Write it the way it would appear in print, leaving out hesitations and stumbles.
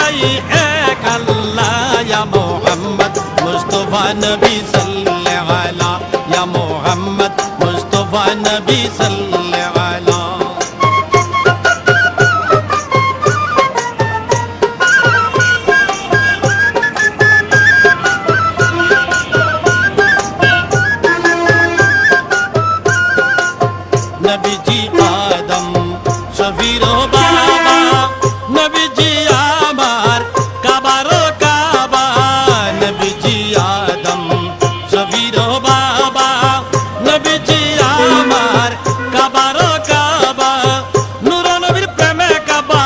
দুটাই এক আল্লাহ ইয়া মুহাম্মদ মুস্তাফা নবী সাল্লাল্লাহু আলা ইয়া মুহাম্মদ মুস্তাফা নবী সাল্লাল্লাহু আলা নবীজি আদম শফির বাবা নবীজি আমার কাবারো কাবা নবীজি আদম শফির বাবা নবীজি আমার কাবারো কাবা নূর নবীর প্রেমে কাবা